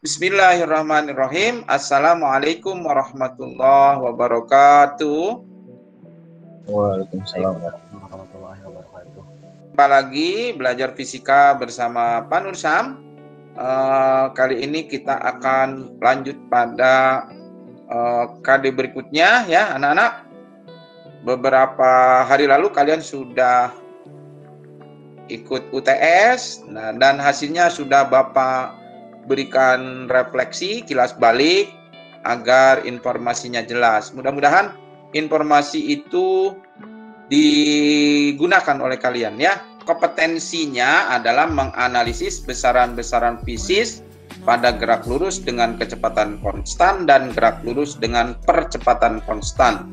Bismillahirrahmanirrahim. Assalamualaikum warahmatullahi wabarakatuh. Waalaikumsalam warahmatullahi wabarakatuh. Jumpa lagi belajar fisika bersama Pak Nur Syam. Kali ini kita akan lanjut pada KD berikutnya ya anak-anak. Beberapa hari lalu kalian sudah ikut UTS, dan hasilnya sudah Bapak berikan refleksi, kilas balik agar informasinya jelas. Mudah-mudahan informasi itu digunakan oleh kalian ya. Kompetensinya adalah menganalisis besaran-besaran fisis pada gerak lurus dengan kecepatan konstan dan gerak lurus dengan percepatan konstan.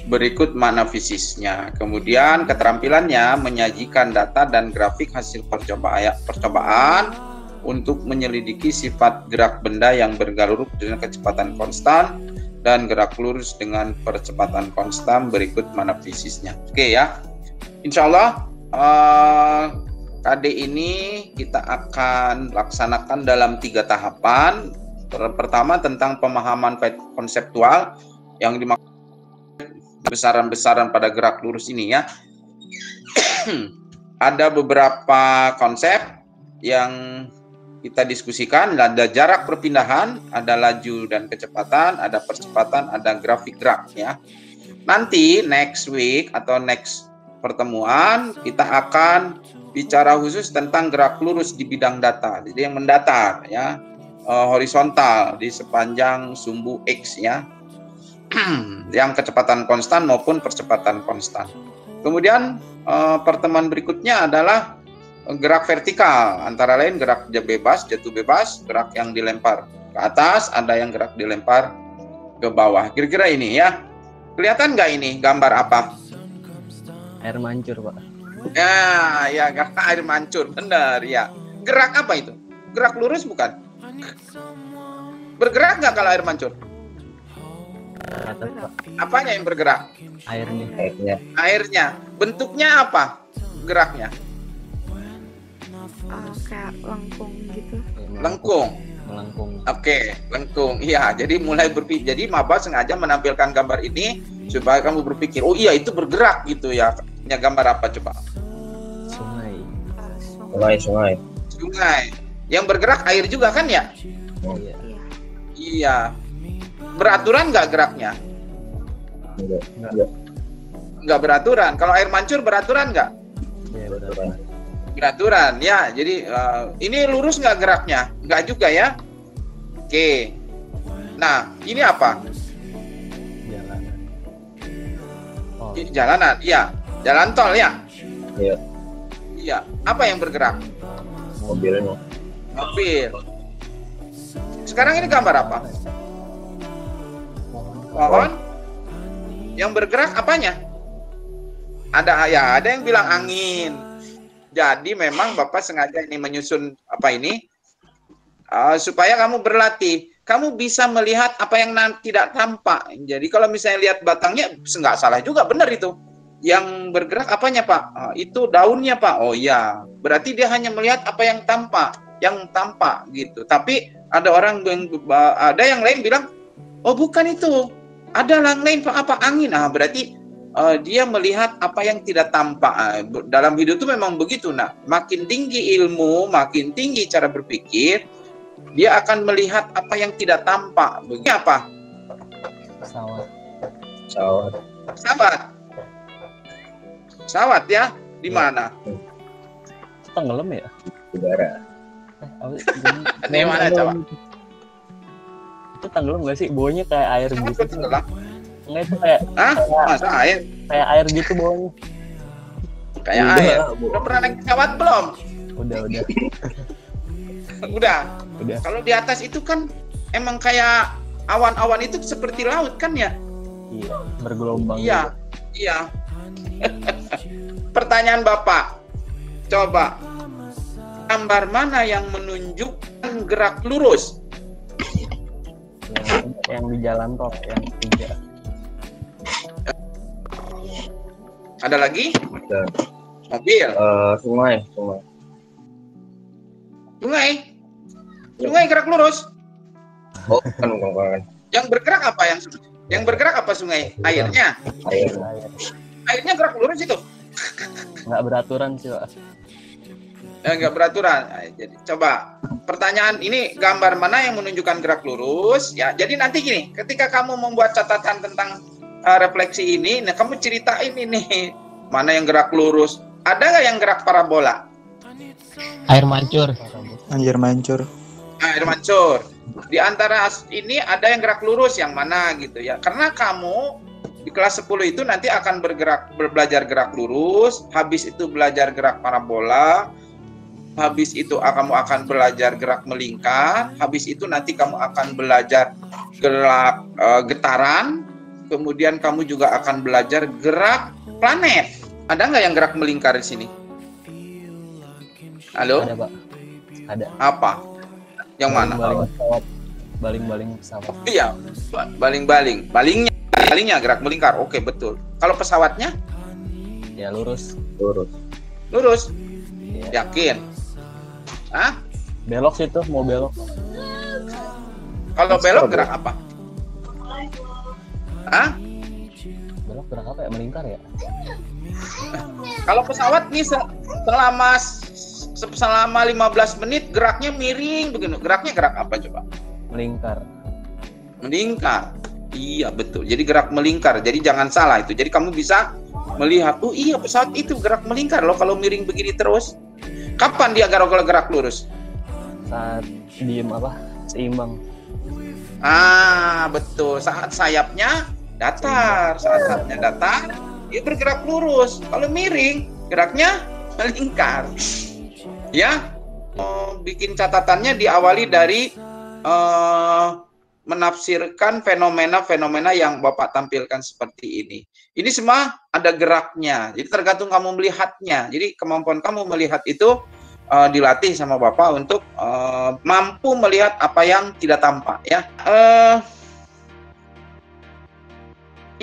Berikut makna fisisnya. Kemudian keterampilannya menyajikan data dan grafik hasil percobaan untuk menyelidiki sifat gerak benda yang bergerak lurus dengan kecepatan konstan dan gerak lurus dengan percepatan konstan. Berikut makna fisisnya. Oke ya. Insya Allah KD ini kita akan laksanakan dalam 3 tahapan. Pertama tentang pemahaman konseptual yang dimaksud besaran-besaran pada gerak lurus ini ya. Ada beberapa konsep yang kita diskusikan. Ada jarak perpindahan, ada laju dan kecepatan, ada percepatan, ada grafik gerak ya. Nanti next week atau next pertemuan kita akan bicara khusus tentang gerak lurus di bidang data. Jadi yang mendatar ya, horizontal di sepanjang sumbu X ya. Yang kecepatan konstan maupun percepatan konstan. Kemudian pertemuan berikutnya adalah gerak vertikal, antara lain gerak bebas, jatuh bebas, gerak yang dilempar ke atas, ada yang gerak dilempar ke bawah. Kira-kira ini ya. Kelihatan nggak ini gambar apa? Air mancur, Pak. Ya, gerak air mancur, benar ya. Gerak apa itu? Gerak lurus bukan? Bergerak nggak kalau air mancur? Atas, Pak. Apanya yang bergerak? Airnya. Bentuknya apa? Geraknya? Kayak lengkung gitu. Lengkung. Melengkung. Oke, lengkung. Iya, jadi mulai berpikir. Jadi Maba sengaja menampilkan gambar ini supaya kamu berpikir, oh iya itu bergerak gitu ya. Punya gambar apa coba? Sungai. Sungai. Yang bergerak air juga kan ya? Iya. Iya. Beraturan nggak geraknya? Nggak beraturan. Kalau air mancur beraturan nggak? Iya, beraturan. Beraturan ya. Jadi ini lurus nggak geraknya? Nggak juga ya? Oke. Nah, ini apa? Jalanan. Oh, Jalanan. Iya. Jalan tol ya? iya. Iya. Apa yang bergerak? Mobilnya. Mobil. Sekarang ini gambar apa? Pohon. Yang bergerak apanya? Ada yang bilang angin. Jadi memang Bapak sengaja ini menyusun apa ini supaya kamu berlatih. Kamu bisa melihat apa yang tidak tampak. Jadi kalau misalnya lihat batangnya nggak salah juga, benar itu. Yang bergerak apanya Pak? Itu daunnya Pak. Oh iya. Berarti dia hanya melihat apa yang tampak, gitu. Tapi ada yang lain bilang, oh bukan itu. Ada yang lain Pak, apa angin? Berarti dia melihat apa yang tidak tampak. Dalam hidup itu memang begitu. Nah, makin tinggi ilmu, makin tinggi cara berpikir, dia akan melihat apa yang tidak tampak. Begini apa? Pesawat ya? Di mana? Tenggelam ya? Udara. Di mana coba? Itu tenggelam nggak sih? Baunya kayak air gitu. Tenggelam? Enggak, itu kayak Masa air? kayak air gitu baunya. Kayak air. Udah pernah naik pesawat belum? Udah. Udah. Kalau di atas itu kan emang kayak awan-awan itu seperti laut kan ya? Iya, bergelombang. Iya. Pertanyaan Bapak, coba gambar mana yang menunjukkan gerak lurus? Yang di jalan tol, yang ketiga. Ada lagi? Ada. Mobil. Sungai. Sungai. Sungai gerak lurus. Oh, bukan. Yang bergerak apa yang bergerak apa sungai? Airnya. Air. Airnya gerak lurus itu. Nggak beraturan sih, Pak. Nggak beraturan. Jadi coba pertanyaan ini, gambar mana yang menunjukkan gerak lurus? Ya, jadi nanti gini, ketika kamu membuat catatan tentang refleksi ini, nah kamu ceritain ini mana yang gerak lurus. Ada nggak yang gerak parabola? Air mancur. Air mancur. Air mancur. Di antara ini ada yang gerak lurus, yang mana gitu ya. Karena kamu di kelas 10 itu nanti akan belajar gerak lurus, habis itu belajar gerak parabola, habis itu kamu akan belajar gerak melingkar, habis itu nanti kamu akan belajar gerak getaran, kemudian kamu juga akan belajar gerak planet. Ada nggak yang gerak melingkar di sini? Halo? Ada, Pak. Ada. Apa? Yang mana? Baling pesawat. Baling-baling pesawat. Iya, baling-baling. Balingnya gerak melingkar. Oke, betul. Kalau pesawatnya? Ya lurus. Lurus. Ya. Yakin? Hah? Belok situ, mau belok. Kalau belok gerak apa? Hah? Belok gerak apa ya? Melingkar ya? Kalau pesawat nih selama 15 menit geraknya miring begini. Geraknya gerak apa coba? Melingkar. Melingkar. Iya, betul. Jadi gerak melingkar. Jadi jangan salah itu. Jadi kamu bisa melihat, oh iya pesawat itu gerak melingkar loh kalau miring begini terus. Kapan dia gerak lurus? Saat diem seimbang. Betul. Saat sayapnya datar. Saat sayapnya datar, dia bergerak lurus. Kalau miring, geraknya melingkar. Ya, bikin catatannya diawali dari menafsirkan fenomena-fenomena yang Bapak tampilkan seperti ini. Ini semua ada geraknya, jadi tergantung kamu melihatnya. Jadi kemampuan kamu melihat itu dilatih sama Bapak untuk mampu melihat apa yang tidak tampak. Ya,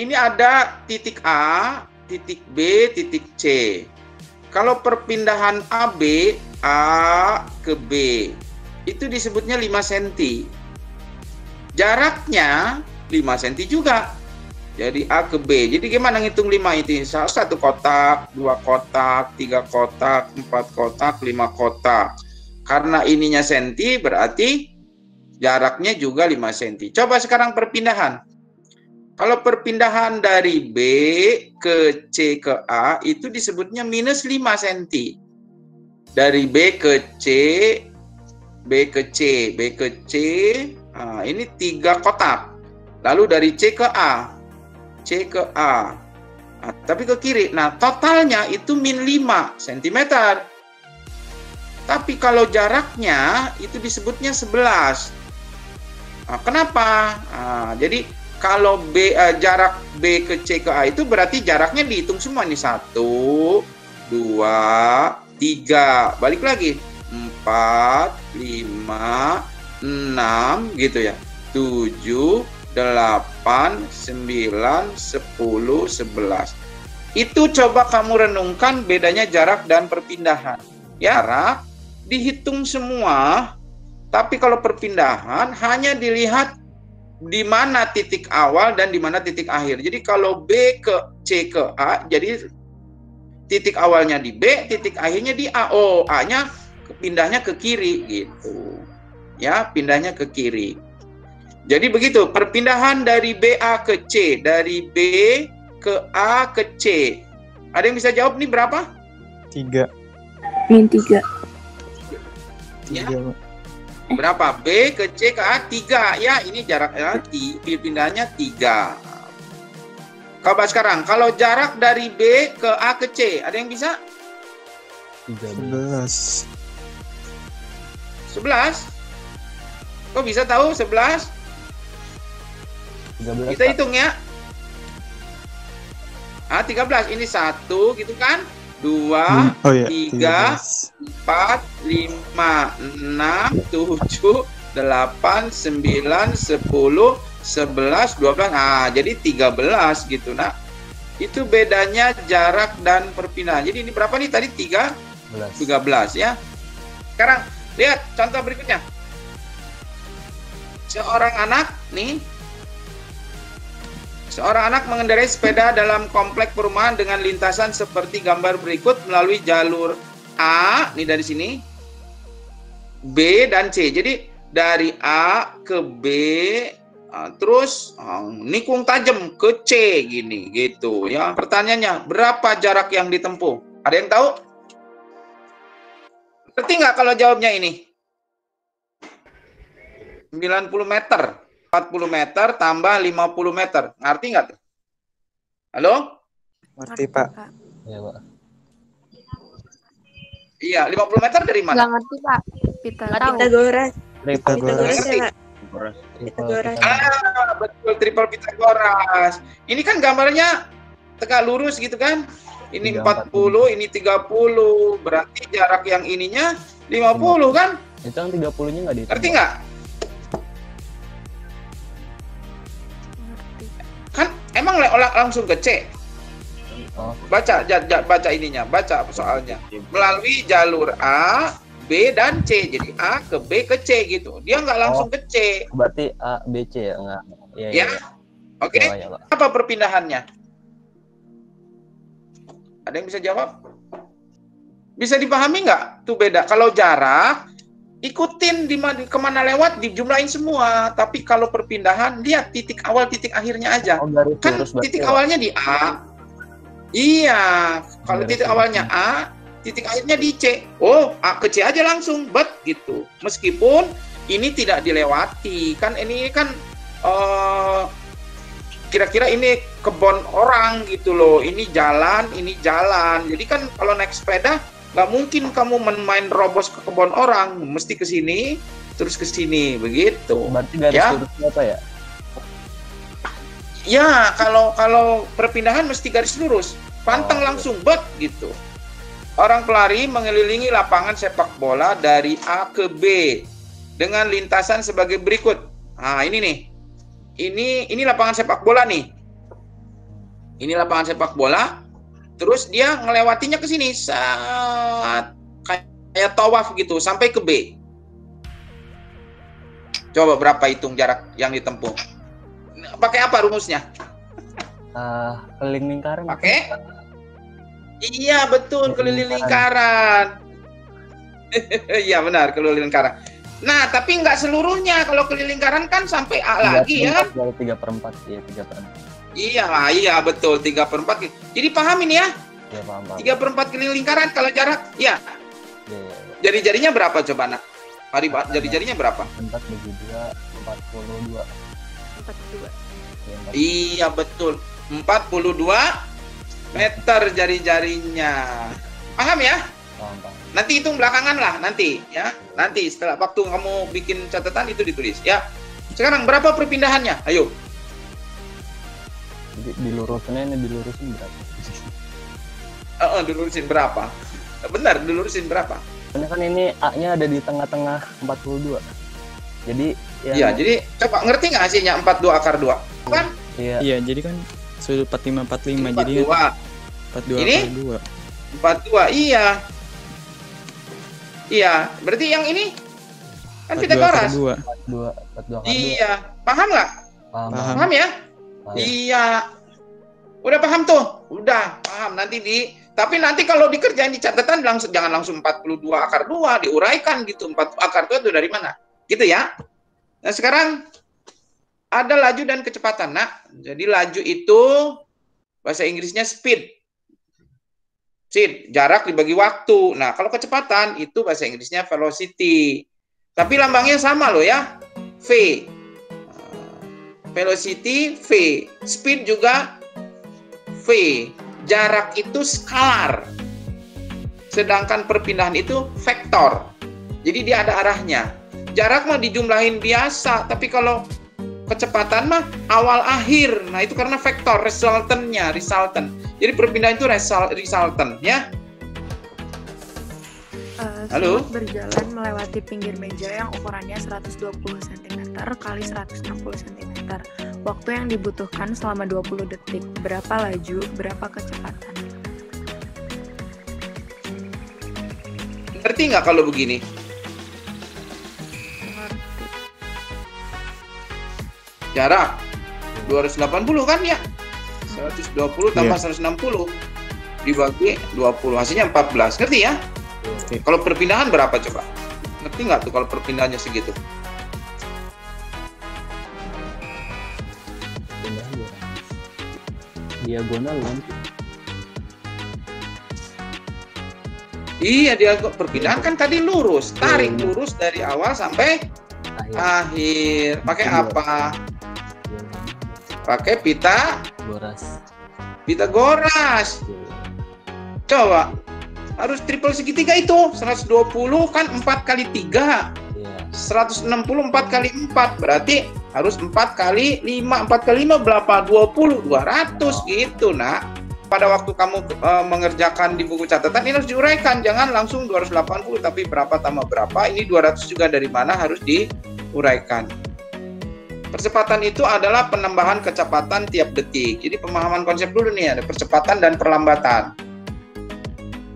ini ada titik A, titik B, titik C. Kalau perpindahan AB, A ke B, itu disebutnya 5 cm. Jaraknya 5 cm juga. Jadi A ke B. Jadi gimana ngitung 5 itu? 1 kotak, 2 kotak, 3 kotak, 4 kotak, 5 kotak. Karena ininya senti, berarti jaraknya juga 5 cm. Coba sekarang perpindahan. Kalau perpindahan dari B ke C ke A, itu disebutnya minus 5 cm. Dari B ke C, B ke C, B ke C, ini 3 kotak. Lalu dari C ke A, C ke A, tapi ke kiri. Nah, totalnya itu min 5 cm. Tapi kalau jaraknya itu disebutnya 11. Kenapa? Jadi kalau jarak B ke C ke A itu berarti jaraknya dihitung semua nih. 1, 2, 3. Balik lagi. 4, 5, 6 gitu ya. 7, 8, 9, 10, 11. Itu coba kamu renungkan bedanya jarak dan perpindahan. Ya, jarak dihitung semua, tapi kalau perpindahan hanya dilihat di mana titik awal dan di mana titik akhir. Jadi kalau B ke C ke A, jadi titik awalnya di B, titik akhirnya di A. Oh, A-nya pindahnya ke kiri gitu. Ya, pindahnya ke kiri. Jadi begitu, perpindahan dari BA ke C, dari B ke A ke C. Ada yang bisa jawab nih berapa? 3. Min 3. Ya. Berapa? B ke C ke A 3. Ya, ini jaraknya pindahnya 3. Coba sekarang, kalau jarak dari B ke A ke C, ada yang bisa? 11. 11? Kok bisa tahu 11? 13. Kita hitung ya. 13. Ini 1 gitu kan? 2, 3, 4, 5, 6, 7, 8, 9, 10, 11, 12. Jadi 13 gitu, nak. Itu bedanya jarak dan perpindahan. Jadi ini berapa nih tadi? 13 ya. Sekarang lihat contoh berikutnya. Seorang anak nih, seorang anak mengendarai sepeda dalam komplek perumahan dengan lintasan seperti gambar berikut melalui jalur A, nih dari sini, B dan C. Jadi dari A ke B, terus nikung tajam ke C gini, gitu ya. Pertanyaannya, berapa jarak yang ditempuh? Ada yang tahu? Ngerti nggak kalau jawabnya ini? 90 meter, 40 meter tambah 50 meter. Ngerti nggak tuh? Halo? Ngerti, Pak. Iya, Pak. Iya, 50 meter dari mana? Nggak ngerti, Pak. Tahu. Pitagoras. Pitagoras. Ngerti? Pitagoras. Betul, triple Pitagoras. Ini kan gambarnya tegak lurus gitu kan? Ini 40, ini 30. Berarti jarak yang ininya 50 kan? Itu yang 30-nya nggak dihitung. Ngerti nggak? Kan emang langsung ke C. Oh. Baca ininya, baca soalnya. Melalui jalur A, B dan C. Jadi A ke B ke C gitu. Dia nggak langsung ke C. Berarti A, B, C ya? Enggak. Iya, Ya. Oke. Ya, Pak. Apa perpindahannya? Ada yang bisa jawab? Bisa dipahami nggak? Tuh beda. Kalau jarak, ikutin kemana lewat, dijumlahin semua. Tapi kalau perpindahan, lihat titik awal, titik akhirnya aja. Oh, garis Kan lurus berarti, titik Pak. awalnya di A. Iya. Kalau Garis titik lurus. awalnya A, titik akhirnya di C. Oh, A ke C aja langsung, bet gitu. Meskipun ini tidak dilewati. Kan ini kan kira-kira ini kebun orang gitu loh. Ini jalan, ini jalan. Jadi kan kalau naik sepeda nggak mungkin kamu main robos ke kebun orang, mesti ke sini terus ke sini begitu. Berarti garis Ya. lurusnya apa ya? Ya, kalau perpindahan mesti garis lurus. Panteng Oh, langsung bet gitu. Orang pelari mengelilingi lapangan sepak bola dari A ke B dengan lintasan sebagai berikut. Nah, ini nih. Ini lapangan sepak bola nih. Ini lapangan sepak bola. Terus dia ngelewatinya ke sini saat kayak tawaf gitu sampai ke B. Coba berapa hitung jarak yang ditempuh? Pakai apa rumusnya? Keliling lingkaran. Pakai? Iya, betul, keliling lingkaran. Iya, benar, keliling lingkaran. Nah, tapi nggak seluruhnya. Kalau keliling lingkaran kan sampai A lagi ya. 3/4, ya 3/4. Iya, betul, 3/4. Jadi paham ini ya? Iya, paham. 3/4 keliling lingkaran kalau jarak. Iya. Iya. Jari-jarinya berapa coba, Nak? Jari-jarinya berapa? 4 bagi 2, 42. 42. Ya, 4. Iya, betul. 42 meter jari-jarinya. Paham ya? Paham. Nanti hitung belakangan lah, nanti ya. Nanti setelah waktu kamu bikin catatan itu ditulis ya. Sekarang berapa perpindahannya? Ayo. Dilurusin berapa? Dilurusin berapa? Benar, dilurusin berapa? Karena kan ini A-nya ada di tengah-tengah 42. Jadi Iya, jadi coba ngerti nggak hasilnya 42 akar 2? Kan? Iya. Iya, jadi kan sudut 45 45 jadi 42. 42 Ini? kali 2. 42, iya. Iya, berarti yang ini kan 42 Pitagoras. 42 akar 2. Iya, paham nggak? Paham. Paham. Paham ya? Paham. Iya. Udah paham tuh? Udah paham. Tapi nanti kalau dikerjain di catatan jangan langsung 42 akar 2, diuraikan gitu. 4 akar 2 itu dari mana? Gitu ya. Nah, sekarang ada laju dan kecepatan, Nak. Jadi laju itu bahasa Inggrisnya speed. Jarak dibagi waktu. Nah, kalau kecepatan itu bahasa Inggrisnya velocity. Tapi lambangnya sama loh ya. V. Velocity V. Speed juga V. Jarak itu skalar. Sedangkan perpindahan itu vektor. Jadi dia ada arahnya. Jarak mah dijumlahin biasa, tapi kalau kecepatan mah awal akhir. Nah, itu karena vektor resultant. Jadi perpindahan itu resultant ya. Halo? Smooth berjalan melewati pinggir meja yang ukurannya 120 cm kali 160 cm. Waktu yang dibutuhkan selama 20 detik. Berapa laju, berapa kecepatan? Ngerti nggak kalau begini? Ngerti. jarak 280 kan ya, 120 tambah 160 dibagi 20, hasilnya 14. Ngerti ya? Kalau perpindahan berapa coba? Ngerti nggak tuh kalau perpindahannya segitu? Diagonal kan? Iya, dia perpindahan kan tadi lurus, tarik lurus dari awal sampai akhir. Pakai apa? Pakai Pitagoras. Coba, harus triple segitiga itu. 120 kan 4 kali 3. 160 4 kali 4. Berarti harus 4 kali 5. 4 kali 5 berapa? 20. 200 gitu, nak. Pada waktu kamu mengerjakan di buku catatan, ini harus diuraikan. Jangan langsung 280, tapi berapa tambah berapa. Ini 200 juga dari mana harus diuraikan. Percepatan itu adalah penambahan kecepatan tiap detik. Jadi pemahaman konsep dulu nih, ada percepatan dan perlambatan.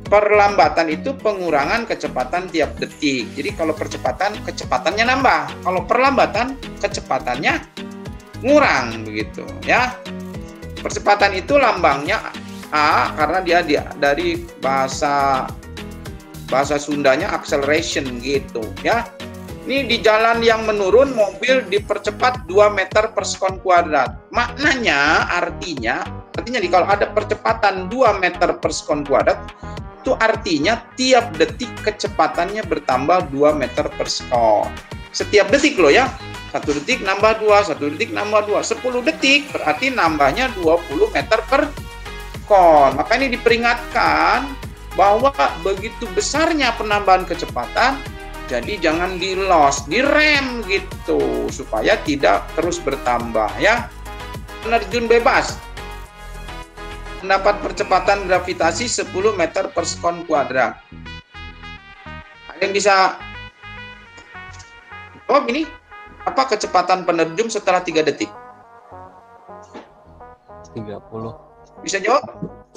Perlambatan itu pengurangan kecepatan tiap detik. Jadi kalau percepatan, kecepatannya nambah. Kalau perlambatan, kecepatannya ngurang begitu ya. Percepatan itu lambangnya A karena dia dari bahasa Sundanya acceleration gitu ya. Ini di jalan yang menurun, mobil dipercepat 2 meter per sekon kuadrat. Maknanya, artinya kalau ada percepatan 2 meter per sekon kuadrat, itu artinya tiap detik kecepatannya bertambah 2 meter per sekon. Setiap detik loh ya. 1 detik nambah 2, 1 detik nambah 2. 10 detik berarti nambahnya 20 meter per sekon. Maka ini diperingatkan bahwa begitu besarnya penambahan kecepatan, jadi jangan di-loss, direm gitu, supaya tidak terus bertambah ya. Penerjun bebas mendapat percepatan gravitasi 10 meter per sekon kuadrat. Ada yang bisa jawab ini? Apa kecepatan penerjun setelah 3 detik? 30. Bisa jawab?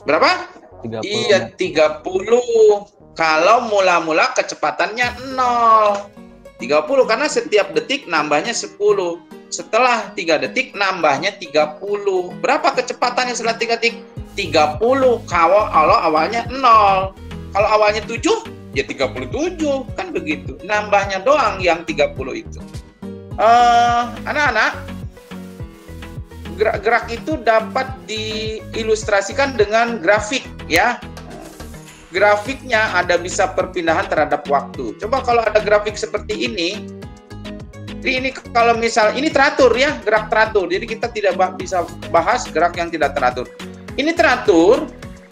Berapa? 30. Iya, 30. Kalau mula-mula kecepatannya 0. 30 karena setiap detik nambahnya 10. Setelah 3 detik nambahnya 30. Berapa kecepatannya setelah 3 detik? 30. Kalau awalnya 0. Kalau awalnya 7, ya 37. Kan begitu. Nambahnya doang yang 30 itu. Anak-anak, gerak itu dapat diilustrasikan dengan grafik ya. Grafiknya ada bisa perpindahan terhadap waktu. Coba kalau ada grafik seperti ini, jadi ini kalau misal ini teratur ya, gerak teratur. Jadi kita tidak bisa bahas gerak yang tidak teratur. Ini teratur,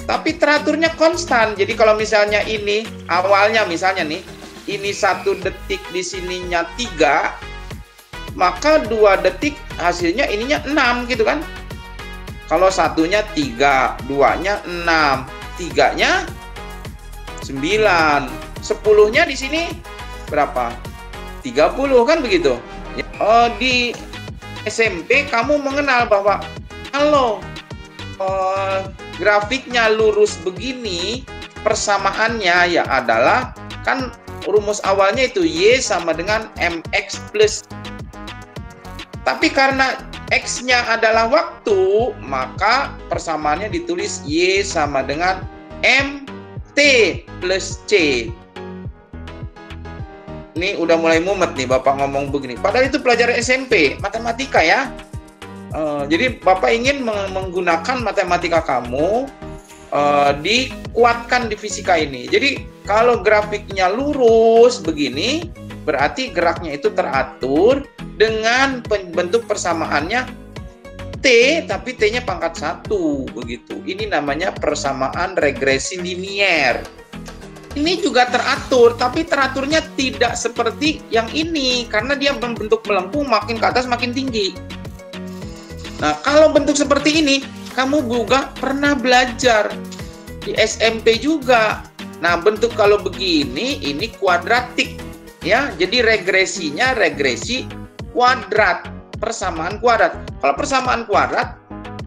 tapi teraturnya konstan. Jadi kalau misalnya ini awalnya misalnya nih, ini 1 detik di sininya 3, maka 2 detik hasilnya ininya 6 gitu kan. Kalau satunya 3, 2-nya 6, 3-nya 9, 10-nya di sini berapa? 30 kan begitu. Di SMP kamu mengenal bahwa kalau grafiknya lurus begini, persamaannya ya adalah kan rumus awalnya itu Y sama dengan MX plus. Tapi karena X-nya adalah waktu, maka persamaannya ditulis Y sama dengan MT plus C. Ini udah mulai mumet nih Bapak ngomong begini. Padahal itu pelajaran SMP, matematika ya. Jadi Bapak ingin menggunakan matematika kamu dikuatkan di fisika ini. Jadi kalau grafiknya lurus begini, berarti geraknya itu teratur dengan bentuk persamaannya T, tapi T-nya pangkat 1 begitu. Ini namanya persamaan regresi linier. Ini juga teratur, tapi teraturnya tidak seperti yang ini karena dia bentuk melengkung, makin ke atas makin tinggi. Nah, kalau bentuk seperti ini, kamu juga pernah belajar di SMP juga. Nah, bentuk kalau begini, ini kuadratik ya. Jadi regresinya regresi kuadrat, persamaan kuadrat. Kalau persamaan kuadrat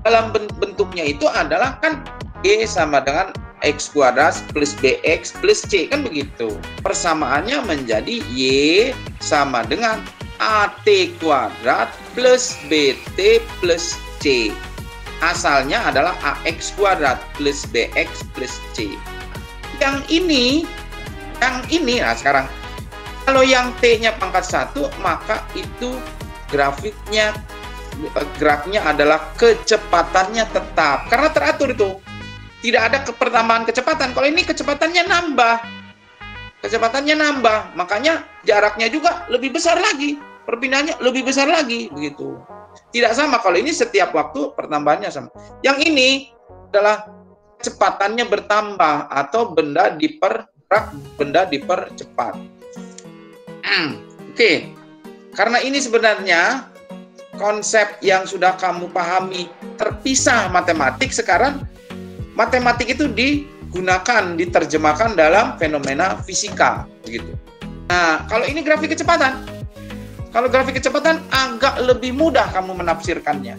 dalam bentuknya itu adalah kan E sama dengan X kuadrat plus BX plus C kan begitu. Persamaannya menjadi Y sama dengan AT kuadrat plus BT plus C. Asalnya adalah AX kuadrat plus BX plus C. Yang ini, nah sekarang, kalau yang T-nya pangkat 1, maka itu geraknya adalah kecepatannya tetap. Karena teratur itu. Tidak ada pertambahan kecepatan. Kalau ini kecepatannya nambah. Kecepatannya nambah. Makanya jaraknya juga lebih besar lagi. Perpindahannya lebih besar lagi. Begitu. Tidak sama. Kalau ini setiap waktu pertambahannya sama. Yang ini adalah kecepatannya bertambah. Atau benda dipergerak, benda dipercepat. Oke. Karena ini sebenarnya konsep yang sudah kamu pahami terpisah matematik, sekarang matematik itu digunakan, diterjemahkan dalam fenomena fisika, begitu. Nah, kalau ini grafik kecepatan. Kalau grafik kecepatan agak lebih mudah kamu menafsirkannya.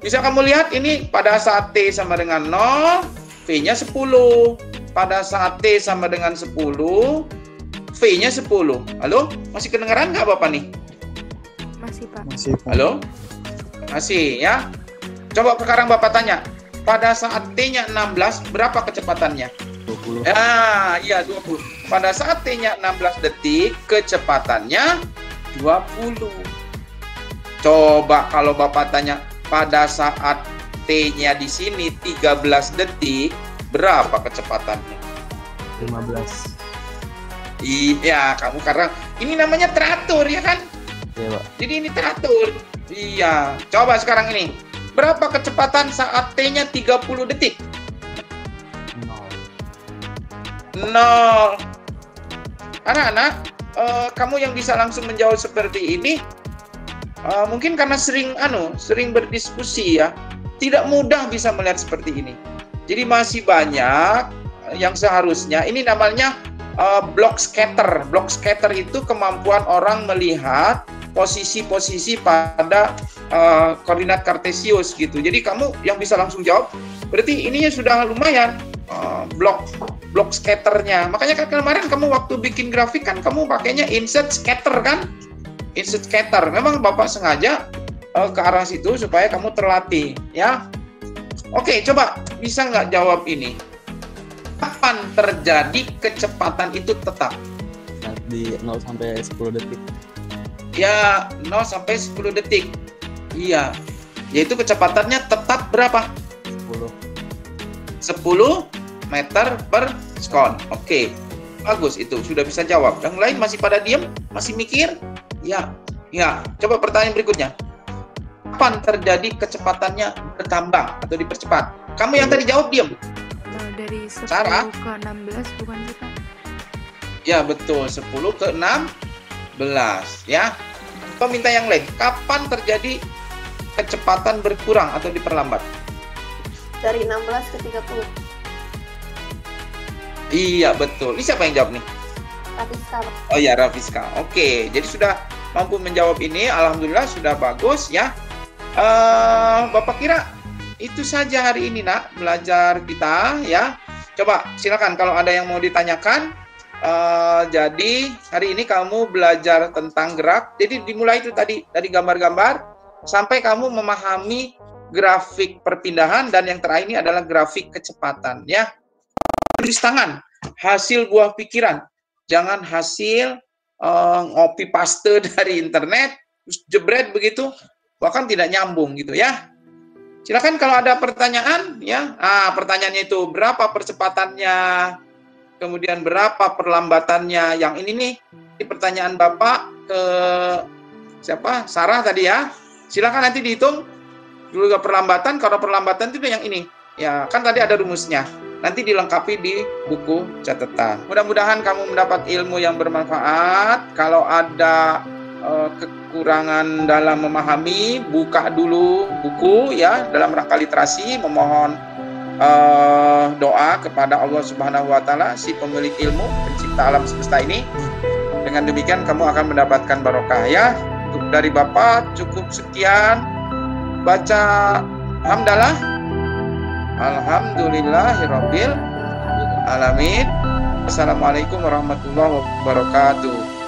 Bisa kamu lihat ini pada saat T sama dengan 0, V-nya 10. Pada saat T sama dengan 10, V-nya 10. Halo? Masih kedengaran nggak Bapak nih? Masih, Pak. Masih, Pak. Halo? Masih, ya? Coba sekarang Bapak tanya. Pada saat T-nya 16, berapa kecepatannya? 20. Ya, iya 20. Pada saat T-nya 16 detik, kecepatannya 20. Coba kalau Bapak tanya, pada saat T-nya di sini 13 detik, berapa kecepatannya? 15. Iya, kamu karena ini namanya teratur, ya kan? Iya, Pak. Jadi ini teratur. Iya. Coba sekarang ini. Berapa kecepatan saat T-nya 30 detik? 0. Anak-anak, kamu yang bisa langsung menjawab seperti ini, mungkin karena sering berdiskusi ya, tidak mudah bisa melihat seperti ini. Jadi masih banyak yang seharusnya, ini namanya block scatter. Block scatter itu kemampuan orang melihat posisi-posisi pada koordinat kartesius gitu. Jadi kamu yang bisa langsung jawab, berarti ininya sudah lumayan block scatternya. Makanya kan kemarin kamu waktu bikin grafik kan kamu pakainya insert scatter kan? Insert scatter. Memang Bapak sengaja ke arah situ supaya kamu terlatih ya. Oke, coba bisa nggak jawab ini? Kapan terjadi kecepatan itu tetap? Di 0 sampai 10 detik. Ya, 0 sampai 10 detik. Iya. Yaitu kecepatannya tetap berapa? 10 meter per sekon. Oke. Bagus itu, sudah bisa jawab. Yang lain masih pada diam? Masih mikir? Ya. Ya, coba pertanyaan berikutnya. Kapan terjadi kecepatannya bertambah atau dipercepat? Kamu yang tadi jawab diam. Dari 10 Sarah? ke 16 bukan sih, Pak? Ya, betul. 10 ke 16 ya. Coba minta yang lain. Kapan terjadi kecepatan berkurang atau diperlambat? Dari 16 ke 30. Iya, betul. Ini siapa yang jawab nih? Rafiska. Oh ya, Rafiska. Oke, jadi sudah mampu menjawab ini. Alhamdulillah sudah bagus ya. Bapak kira itu saja hari ini nak belajar kita ya. Coba silakan kalau ada yang mau ditanyakan. Jadi hari ini kamu belajar tentang gerak. Jadi dimulai itu tadi dari gambar-gambar sampai kamu memahami grafik perpindahan dan yang terakhir ini adalah grafik kecepatan ya. Tulis tangan, hasil buah pikiran. Jangan hasil copy paste dari internet terus jebret begitu, bahkan tidak nyambung gitu ya. Silakan kalau ada pertanyaan ya. Pertanyaannya itu berapa percepatannya? Kemudian berapa perlambatannya? Yang ini nih, ini pertanyaan Bapak ke siapa? Sarah tadi ya. Silakan nanti dihitung dulu ke perlambatan. Kalau perlambatan itu yang ini. Ya, kan tadi ada rumusnya. Nanti dilengkapi di buku catatan. Mudah-mudahan kamu mendapat ilmu yang bermanfaat. Kalau ada kekurangan dalam memahami, buka dulu buku ya dalam rangka literasi, memohon doa kepada Allah Subhanahu wa taala, si pemilik ilmu, pencipta alam semesta ini. Dengan demikian kamu akan mendapatkan barokah ya. Untuk dari Bapak cukup sekian. Baca hamdalah. Alhamdulillahirabbil alamin. Assalamualaikum warahmatullahi wabarakatuh.